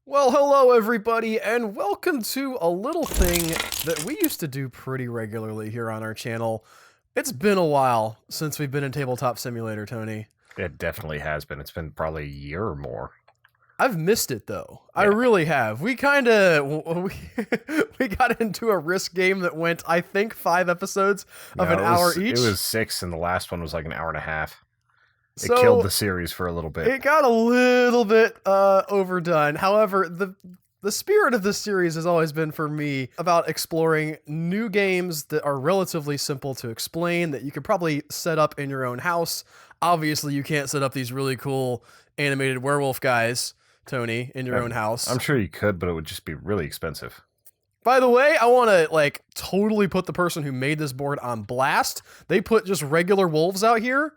Well, hello everybody, and welcome to a little thing that we used to do pretty regularly here on our channel. It's been a while since we've been in Tabletop Simulator, Tony. It definitely has been. It's been probably a year or more. I've missed it, though. Yeah. I really have. We got into a risk game that went, I think, 5 episodes of an hour each. It was 6, and the last one was like an hour and a half. It So, killed the series for a little bit. It got a little bit overdone. However, the spirit of this series has always been, for me, about exploring new games that are relatively simple to explain, that you could probably set up in your own house. Obviously, you can't set up these really cool animated werewolf guys, Tony, in your own house. I'm sure you could, but it would just be really expensive. By the way, I want to, totally put the person who made this board on blast. They put just regular wolves out here.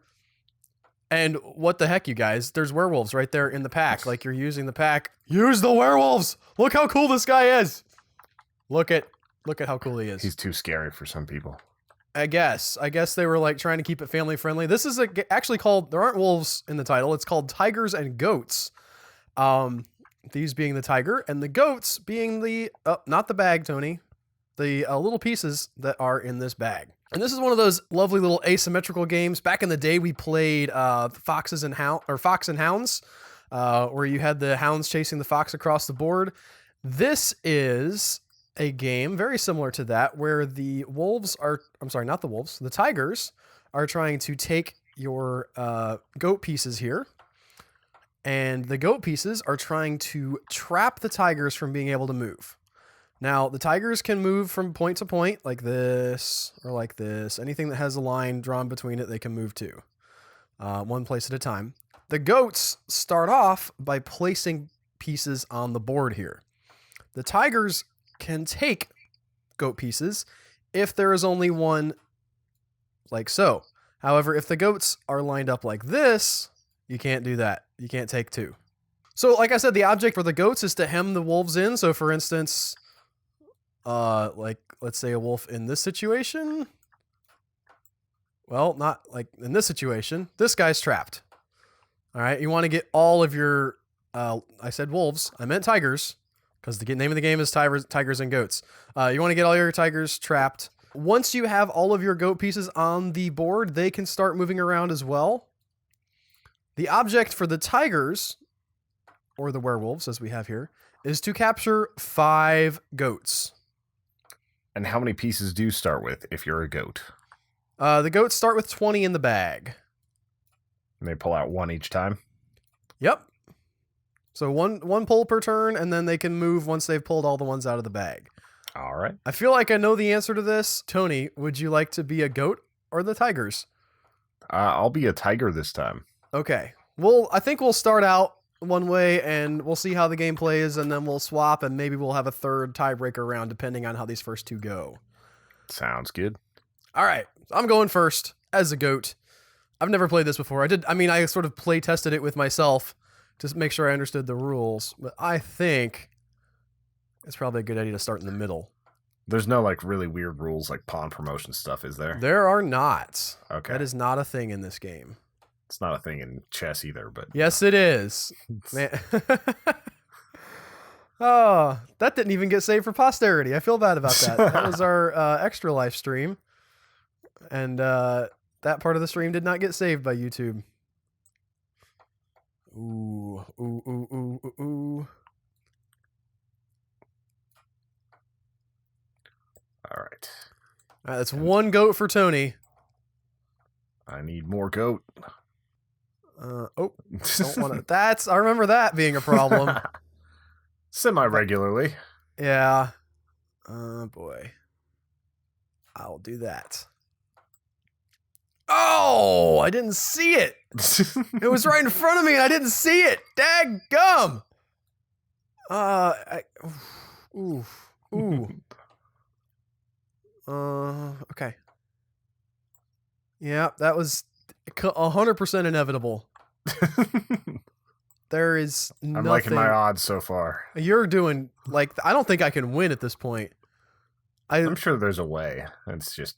And what the heck, you guys? There's werewolves right there in the pack. Like, you're using the pack. Use the werewolves! Look how cool this guy is! Look at how cool he is. He's too scary for some people. I guess they were, trying to keep it family friendly. This is actually called, there aren't wolves in the title. It's called Tigers and Goats. These being the tiger, and the goats being the, not the bag, Tony. The little pieces that are in this bag. And this is one of those lovely little asymmetrical games. Back in the day, we played Fox and Hounds, where you had the hounds chasing the fox across the board. This is a game very similar to that, where the tigers are trying to take your goat pieces here. And the goat pieces are trying to trap the tigers from being able to move. Now, the tigers can move from point to point like this or like this. Anything that has a line drawn between it, they can move to. One place at a time. The goats start off by placing pieces on the board here. The tigers can take goat pieces if there is only one, like so. However, if the goats are lined up like this, you can't do that. You can't take 2. So, like I said, the object for the goats is to hem the wolves in. So, for instance, let's say a wolf in this situation. Well, not like in this situation. This guy's trapped. All right. You want to get all of your, I said wolves. I meant tigers, because the name of the game is Tigers and Goats. You want to get all your tigers trapped. Once you have all of your goat pieces on the board, they can start moving around as well. The object for the tigers, or the werewolves as we have here, is to capture 5 goats. And how many pieces do you start with if you're a goat? The goats start with 20 in the bag. And they pull out 1 each time? Yep. So one pull per turn, and then they can move once they've pulled all the ones out of the bag. All right. I feel like I know the answer to this. Tony, would you like to be a goat or the tigers? I'll be a tiger this time. Okay. Well, I think we'll start out one way, and we'll see how the game plays, and then we'll swap, and maybe we'll have a third tiebreaker round depending on how these first 2 go. Sounds good. All right, I'm going first as a goat. I've never played this before. I sort of play tested it with myself to make sure I understood the rules, but I think it's probably a good idea to start in the middle. There's no really weird rules like pawn promotion stuff, is there? There are not. Okay. That is not a thing in this game. It's not a thing in chess either, but... Yes, it is. Man. Oh, that didn't even get saved for posterity. I feel bad about that. That was our extra live stream. And that part of the stream did not get saved by YouTube. Ooh, ooh, ooh, ooh, ooh, ooh. All right. That's 1 goat for Tony. I need more goat. Don't want to. I remember that being a problem. Semi-regularly. Yeah. Oh, boy. I'll do that. Oh, I didn't see it. It was right in front of me and I didn't see it. Daggum. Ooh. Okay. Yeah, that was 100% inevitable. There is nothing. I'm liking my odds so far. You're doing, I don't think I can win at this point. I'm sure there's a way. It's just...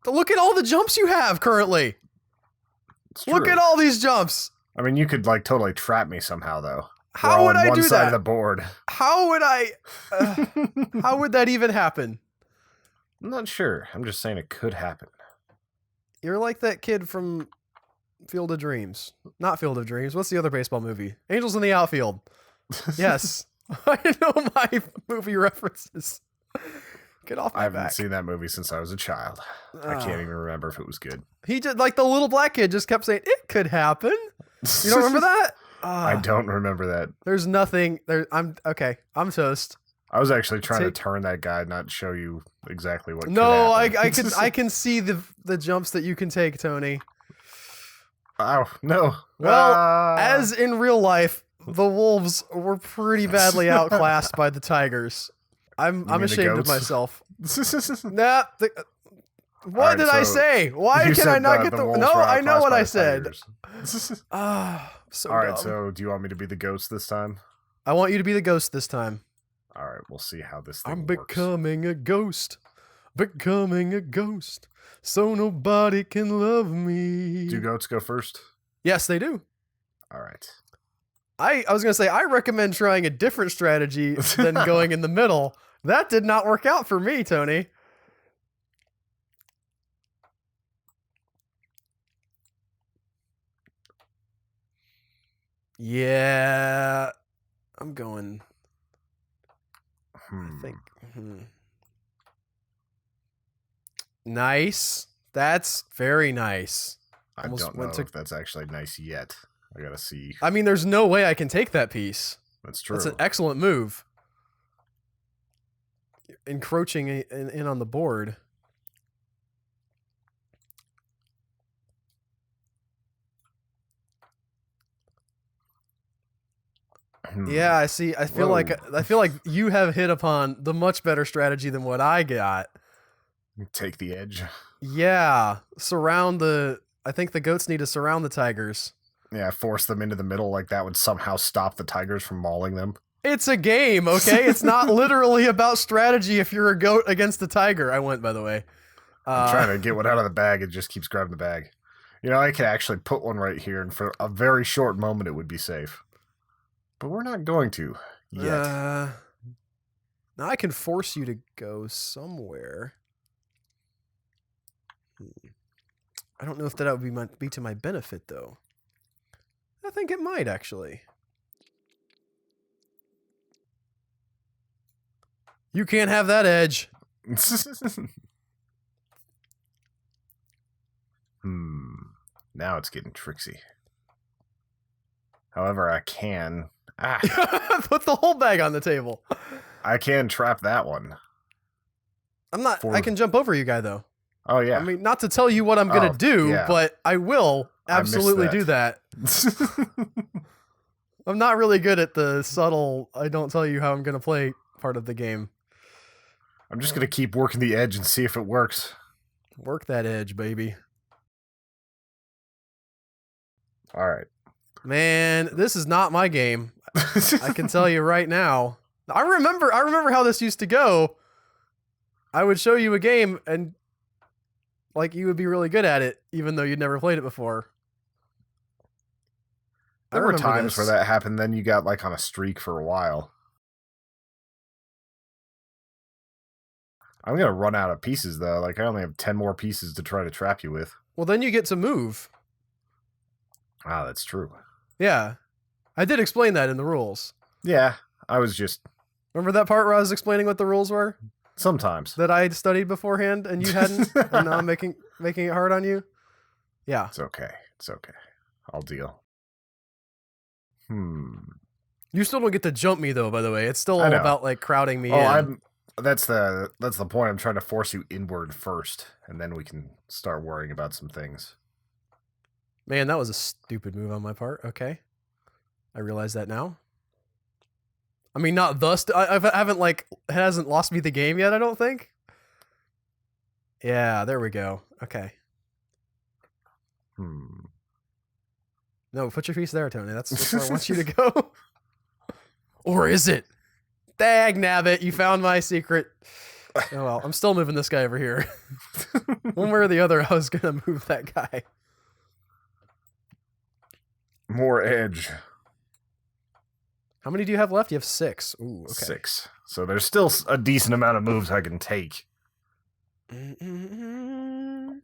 Look at all the jumps you have currently. Look at all these jumps. I mean, you could totally trap me somehow, though. How would I one do side that? of the board. How would I? How would that even happen? I'm not sure. I'm just saying it could happen. You're like that kid from Field of Dreams. Not Field of Dreams. What's the other baseball movie? Angels in the Outfield. Yes. I know my movie references. Get off my I haven't back. seen that movie since I was a child. I can't even remember if it was good. He just, like the little black kid, just kept saying, it could happen. You don't remember that? I don't remember that. There's nothing there. I'm okay. I'm toast. I was actually trying to turn that guy, not show you exactly what. No, could happen. I can see the jumps that you can take, Tony. Oh no. Well, as in real life, the wolves were pretty badly outclassed by the tigers. I'm ashamed of myself. Nah. What did I say? Why can I not get the? No, I know what I said. So all right. dumb. So, do you want me to be the ghost this time? I want you to be the ghost this time. All right. We'll see how this thing I'm works. becoming a ghost. Becoming a ghost. So nobody can love me. Do goats go first? Yes, they do. All right. I was going to say, I recommend trying a different strategy than going in the middle. That did not work out for me, Tony. Yeah. I'm going. I think. Nice. That's very nice. I don't know if that's actually nice yet. I gotta see. I mean, there's no way I can take that piece. That's true. That's an excellent move. Encroaching in on the board. Yeah, I see. I feel like you have hit upon the much better strategy than what I got. Take the edge. Yeah, I think the goats need to surround the tigers. Yeah, force them into the middle like that would somehow stop the tigers from mauling them. It's a game, okay? It's not literally about strategy if you're a goat against a tiger. I went, by the way. I'm trying to get one out of the bag. It just keeps grabbing the bag. You know, I could actually put one right here, and for a very short moment, it would be safe. But we're not going to yet. Now I can force you to go somewhere. I don't know if that would be to my benefit, though. I think it might, actually. You can't have that edge. Now it's getting tricksy. However, I can... Put the whole bag on the table. I can trap that one. I'm not... I can jump over you, guy, though. Oh, yeah. I mean, not to tell you what I'm going to do, but I will absolutely do that. I'm not really good at the subtle, I don't tell you how I'm going to play part of the game. I'm just going to keep working the edge and see if it works. Work that edge, baby. All right. Man, this is not my game. I can tell you right now. I remember how this used to go. I would show you a game and like you would be really good at it, even though you'd never played it before. There were times where that happened, then you got like on a streak for a while. I'm going to run out of pieces, though. Like, I only have 10 more pieces to try to trap you with. Well, then you get to move. Ah, that's true. Yeah. I did explain that in the rules. Yeah, I was just... Remember that part where I was explaining what the rules were? Sometimes. That I had studied beforehand and you hadn't? And now I'm making it hard on you? Yeah. It's okay. It's okay. I'll deal. You still don't get to jump me, though, by the way. It's still all about, like, crowding me in. That's the point. I'm trying to force you inward first, and then we can start worrying about some things. Man, that was a stupid move on my part. Okay. I realize that now. I mean, not thus. I haven't, like, it hasn't lost me the game yet, I don't think. Yeah, there we go. Okay. No, put your piece there, Tony. That's where I want you to go. Or is it? Dag nabbit, you found my secret. Oh well, I'm still moving this guy over here. One way or the other, I was going to move that guy. More edge. How many do you have left? You have 6. Ooh, okay. 6. So there's still a decent amount of moves I can take. Mm-mm-mm.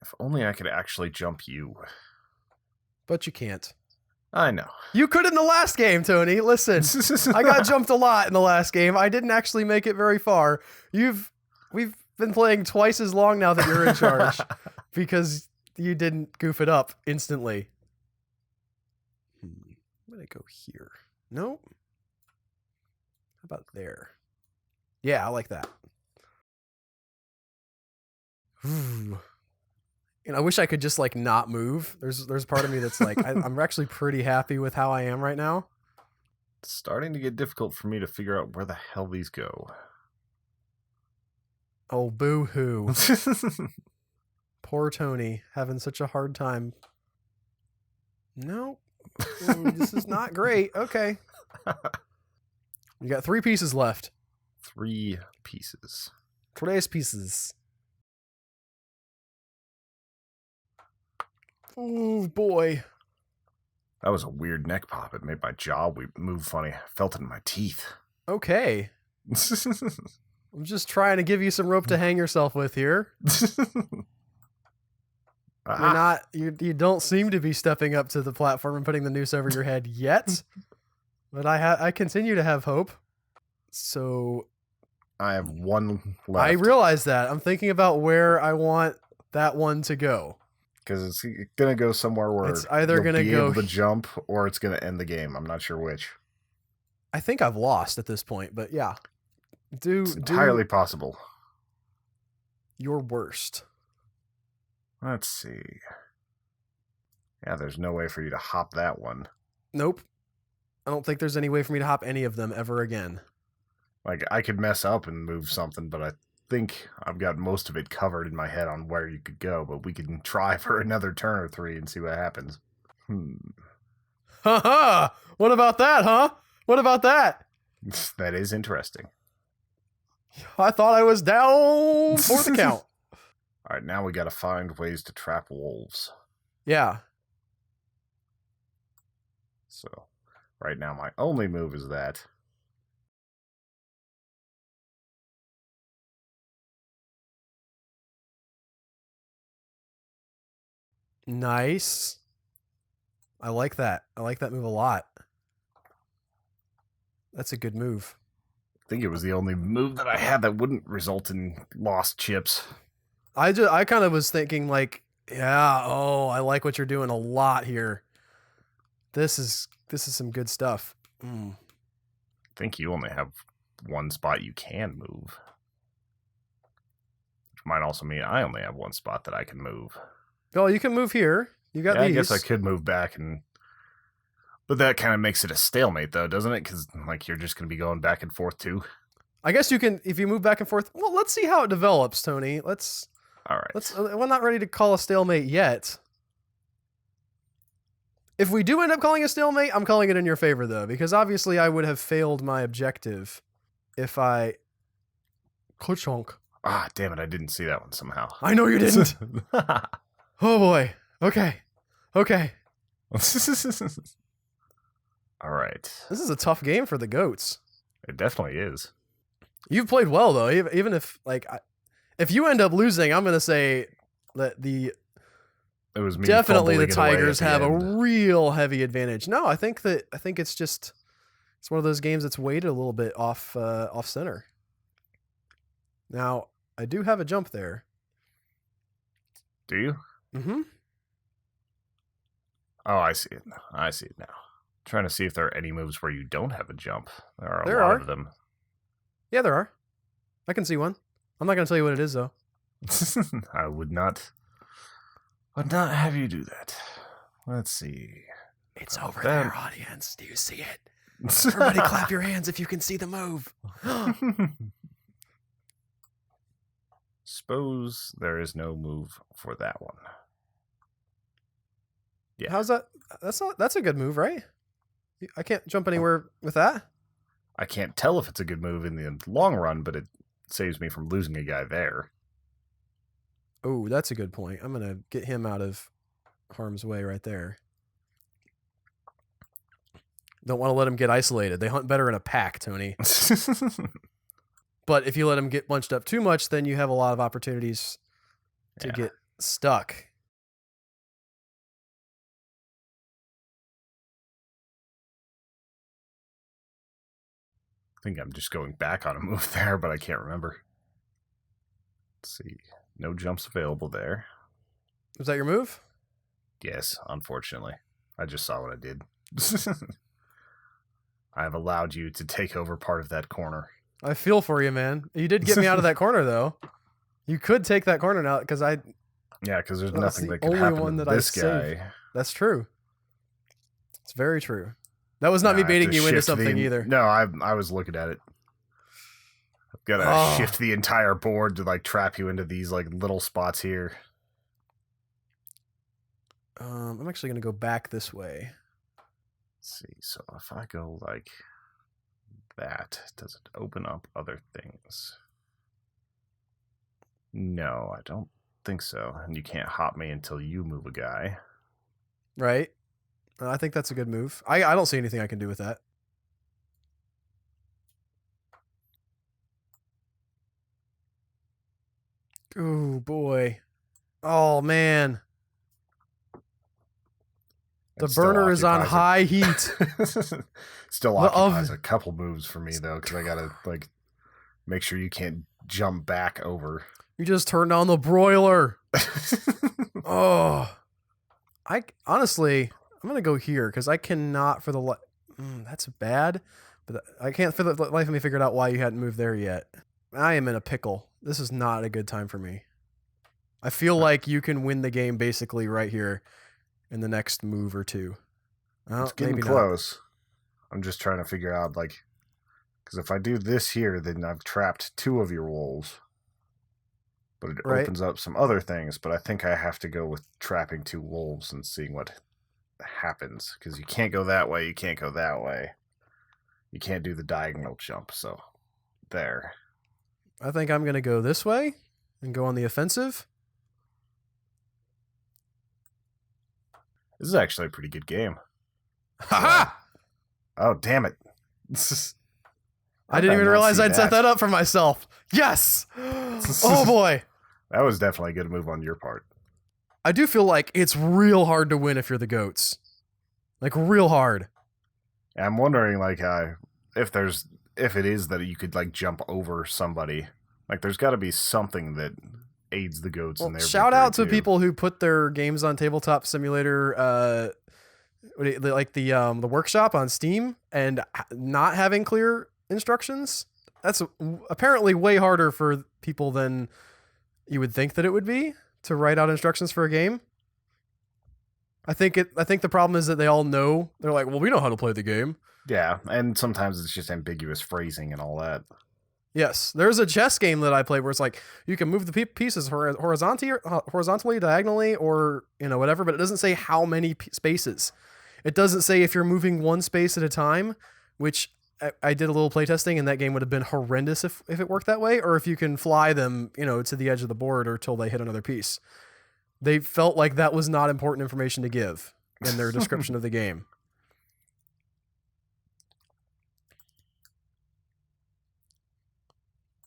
If only I could actually jump you. But you can't. I know. You could in the last game, Tony. Listen, I got jumped a lot in the last game. I didn't actually make it very far. We've been playing twice as long now that you're in charge because you didn't goof it up instantly. I'm gonna go here. Nope. How about there? Yeah, I like that. Ooh. And I wish I could just like not move. There's part of me that's like I'm actually pretty happy with how I am right now. It's starting to get difficult for me to figure out where the hell these go. Oh, boo-hoo. Poor Tony, having such a hard time. No. Ooh, this is not great. Okay. You got 3 pieces left. 3 pieces. 3 pieces. Oh, boy. That was a weird neck pop. It made my jaw move funny. I felt it in my teeth. Okay. I'm just trying to give you some rope to hang yourself with here. You're not. You don't seem to be stepping up to the platform and putting the noose over your head yet. But I continue to have hope. So I have 1 left. I realize that. I'm thinking about where I want that one to go. Because it's going to go somewhere where It's either going to be go able to jump or it's going to end the game. I'm not sure which. I think I've lost at this point, but yeah. It's entirely possible. Your worst. Let's see. Yeah, there's no way for you to hop that one. Nope. I don't think there's any way for me to hop any of them ever again. Like, I could mess up and move something, but I think I've got most of it covered in my head on where you could go, but we can try for another turn or 3 and see what happens. Ha! What about that, huh? What about that? That is interesting. I thought I was down for the count. All right, now we got to find ways to trap wolves. Yeah. So, right now my only move is that. Nice. I like that. I like that move a lot. That's a good move. I think it was the only move that I had that wouldn't result in lost chips. I kind of was thinking like, yeah, I like what you're doing a lot here. This is some good stuff. I think you only have 1 spot you can move. Which might also mean I only have 1 spot that I can move. Oh, you can move here. You got these. I guess I could move back but that kind of makes it a stalemate, though, doesn't it? Because like you're just going to be going back and forth too. I guess you can if you move back and forth. Well, let's see how it develops, Tony. All right. We're not ready to call a stalemate yet. If we do end up calling a stalemate, I'm calling it in your favor, though, because obviously I would have failed my objective if I. Ka-chonk. Ah, damn it! I didn't see that one somehow. I know you didn't. Oh boy. Okay. All right. This is a tough game for the goats. It definitely is. You've played well, though. Even if if you end up losing, I'm gonna say that it was me definitely the Tigers have a real heavy advantage. No, I think it's one of those games that's weighted a little bit off center. Now I do have a jump there. Do you? Mm-hmm. Oh, I see it now. Trying to see if there are any moves where you don't have a jump. There are There a lot are. of them. Yeah, there are. I can see one. I'm not going to tell you what it is, though. I would not have you do that. Let's see. It's over there, audience. Do you see it? Everybody clap your hands if you can see the move. Suppose there is no move for that one. Yeah. How's that? That's a good move, right? I can't jump anywhere with that. I can't tell if it's a good move in the long run, but it saves me from losing a guy there. Oh, that's a good point. I'm going to get him out of harm's way right there. Don't want to let them get isolated. They hunt better in a pack, Tony. But if you let them get bunched up too much, then you have a lot of opportunities to get stuck. I think I'm just going back on a move there, but I can't remember. Let's see. No jumps available there. Was that your move? Yes, unfortunately. I just saw what I did. I have allowed you to take over part of that corner. I feel for you, man. You did get me out of that corner, though. You could take that corner now, because I... Yeah, because there's Well, that's nothing the that can only happen one to that I this guy. saved. That's true. It's very true. That was not me baiting you into something either. No, I was looking at it. I've got to shift the entire board to like trap you into these like little spots here. I'm actually going to go back this way. Let's see. So if I go like that, does it open up other things? No, I don't think so. And you can't hop me until you move a guy. Right. I think that's a good move. I don't see anything I can do with that. Oh, boy. Oh, man. The burner is on high heat. Still occupies a couple moves for me, though, because I got to like make sure you can't jump back over. You just turned on the broiler. Oh. Honestly, I'm going to go here because I cannot for the that's bad, but I can't for the life of me figure out why you hadn't moved there yet. I am in a pickle. This is not a good time for me. I feel like you can win the game basically right here in the next move or two. Well, it's getting close. I'm just trying to figure out, like, because if I do this here, then I've trapped 2 of your wolves. But it opens up some other things. But I think I have to go with trapping 2 wolves and seeing what happens. Because you can't go that way, you can't go that way. You can't do the diagonal jump, so there. I think I'm going to go this way and go on the offensive. This is actually a pretty good game. Ha-ha! Oh, damn it. I didn't even realize I'd set that up for myself. Yes! Oh, boy. That was definitely a good move on your part. I do feel like it's real hard to win if you're the goats. Like, real hard. I'm wondering, like, if it is that you could, like, jump over somebody. Like, there's got to be something that aids the goats in their shout out to people who put their games on Tabletop Simulator, like the workshop on Steam, and not having clear instructions. That's apparently way harder for people than you would think that it would be to write out instructions for a game. I think the problem is that they all know. They're like, well, we know how to play the game. Yeah, and sometimes it's just ambiguous phrasing and all that. Yes, there's a chess game that I play where it's like you can move the pieces horizontally, diagonally, or whatever, but it doesn't say how many spaces. It doesn't say if you're moving one space at a time, which I did a little playtesting, and that game would have been horrendous if it worked that way, or if you can fly them, to the edge of the board or till they hit another piece. They felt like that was not important information to give in their description of the game.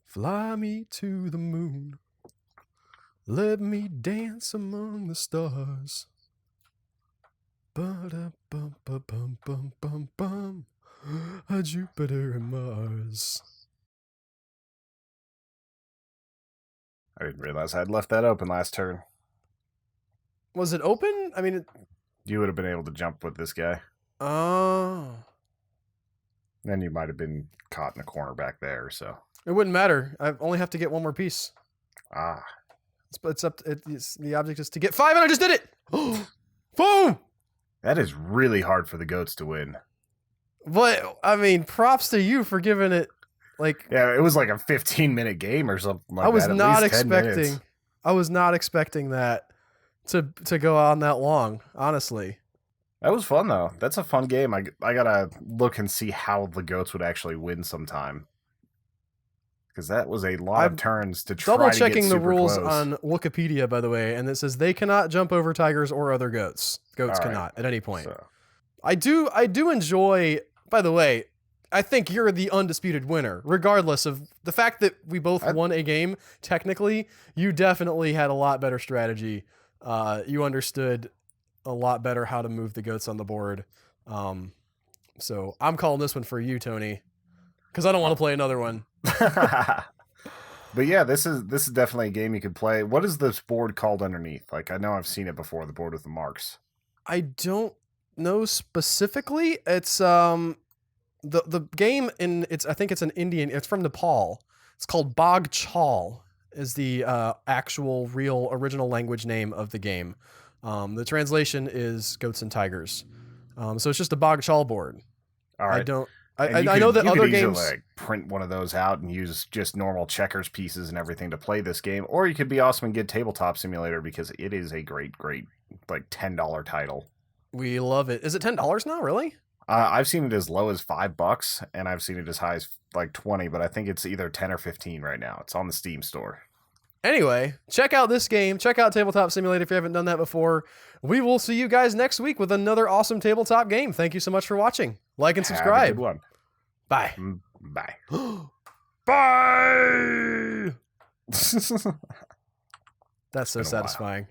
Fly me to the moon. Let me dance among the stars. Ba-da-bum-ba-bum-bum-bum-bum. A Jupiter and Mars. I didn't realize I'd left that open last turn. Was it open? I mean... You would have been able to jump with this guy. Oh. Then you might have been caught in a corner back there, so... It wouldn't matter. I only have to get one more piece. Ah. The object is to get 5, and I just did it! Boom! That is really hard for the goats to win. But, I mean, props to you for giving it, like... Yeah, it was like a 15-minute game or something like that. I was not expecting that to go on that long, honestly. That was fun, though. That's a fun game. I gotta look and see how the goats would actually win sometime. Because that was a lot of turns to try to get super double-checking the rules close. on Wikipedia, by the way, and it says they cannot jump over tigers or other goats. Goats cannot at any point. So. I do enjoy By the way, I think you're the undisputed winner, regardless of the fact that we both won a game. Technically, you definitely had a lot better strategy. You understood a lot better how to move the goats on the board. So I'm calling this one for you, Tony, because I don't want to play another one. But yeah, this is definitely a game you could play. What is this board called underneath? Like, I know I've seen it before, the board with the marks. I don't know specifically. It's the game I think it's an Indian. It's from Nepal. It's called Bagh-Chal is the actual real original language name of the game. The translation is goats and tigers. So it's just a Bagh-Chal board. All right. I know that other games like print one of those out and use just normal checkers pieces and everything to play this game, or you could be awesome and get Tabletop Simulator because it is a great like $10 title. We love it. Is it $10 now? Really? I've seen it as low as $5, and I've seen it as high as like 20, but I think it's either 10 or 15 right now. It's on the Steam store. Anyway, check out this game. Check out Tabletop Simulator if you haven't done that before. We will see you guys next week with another awesome tabletop game. Thank you so much for watching. Like and subscribe. Have a good one. Bye. Bye. Bye. That's so satisfying.